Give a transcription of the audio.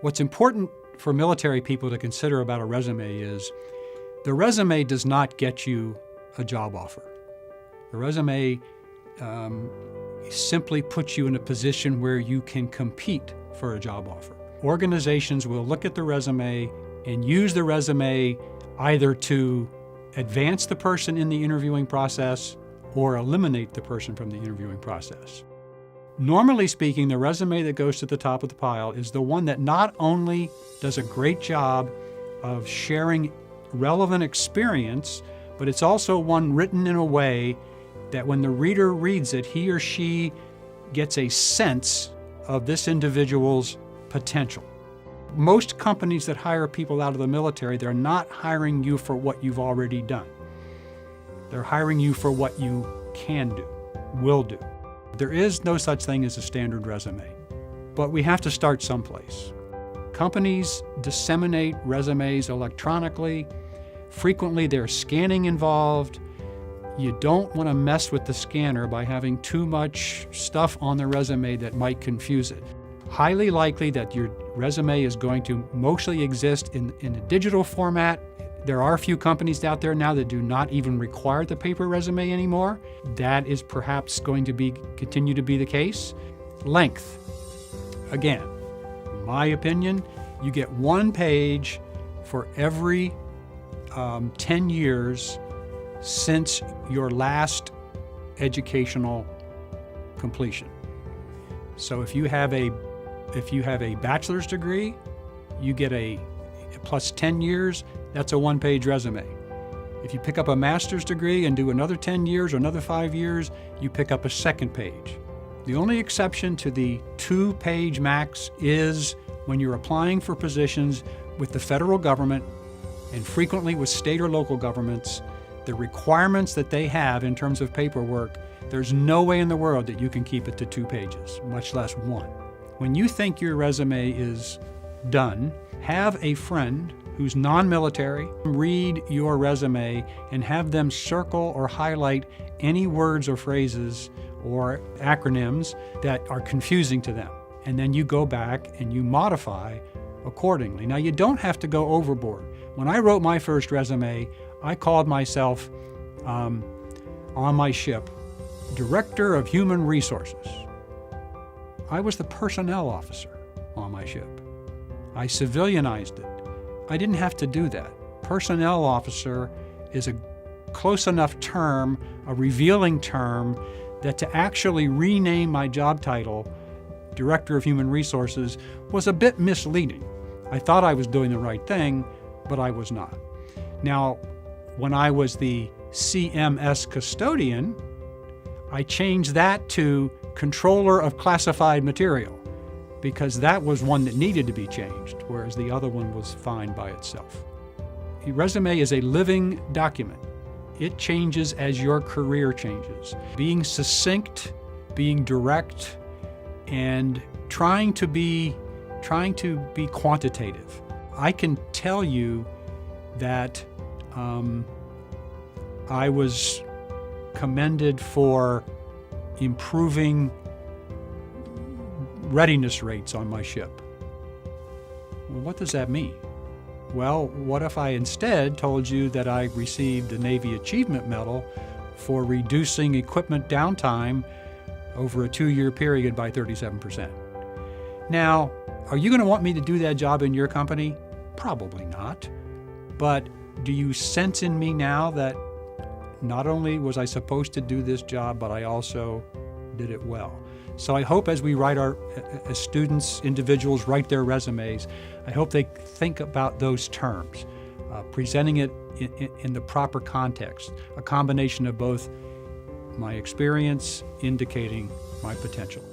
What's important for military people to consider about a resume is the resume does not get you a job offer. The resume simply puts you in a position where you can compete for a job offer. Organizations will look at the resume and use the resume either to advance the person in the interviewing process or eliminate the person from the interviewing process. Normally speaking, the resume that goes to the top of the pile is the one that not only does a great job of sharing relevant experience, but it's also one written in a way that when the reader reads it, he or she gets a sense of this individual's potential. Most companies that hire people out of the military, they're not hiring you for what you've already done. They're hiring you for what you can do, will do. There is no such thing as a standard resume, but we have to start someplace. Companies disseminate resumes electronically. Frequently, there's scanning involved. You don't want to mess with the scanner by having too much stuff on the resume that might confuse it. Highly likely that your resume is going to mostly exist in a digital format. There are a few companies out there now that do not even require the paper resume anymore. That is perhaps going to continue to be the case. Length. Again, in my opinion, you get 1 page for every 10 years since your last educational completion. So if you have a bachelor's degree, you get a plus 10 years, that's a 1-page resume. If you pick up a master's degree and do another 10 years or another 5 years, you pick up a 2nd page. The only exception to the 2-page max is when you're applying for positions with the federal government and frequently with state or local governments. The requirements that they have in terms of paperwork, there's no way in the world that you can keep it to 2 pages, much less 1. When you think your resume is done, have a friend who's non-military read your resume and have them circle or highlight any words or phrases or acronyms that are confusing to them. And then you go back and you modify accordingly. Now, you don't have to go overboard. When I wrote my first resume, I called myself, on my ship, Director of Human Resources. I was the personnel officer on my ship. I civilianized it. I didn't have to do that. Personnel officer is a close enough term, a revealing term, that to actually rename my job title, Director of Human Resources, was a bit misleading. I thought I was doing the right thing, but I was not. Now, when I was the CMS custodian, I changed that to Controller of Classified Material, because that was one that needed to be changed, whereas the other one was fine by itself. A resume is a living document. It changes as your career changes. Being succinct, being direct, and trying to be quantitative. I can tell you that I was commended for improving readiness rates on my ship. Well, what does that mean? Well, what if I instead told you that I received the Navy Achievement Medal for reducing equipment downtime over a 2-year period by 37%? Now, are you going to want me to do that job in your company? Probably not. But do you sense in me now that not only was I supposed to do this job, but I also did it well? So I hope as as students, individuals write their resumes, I hope they think about those terms, presenting it in the proper context, a combination of both my experience indicating my potential.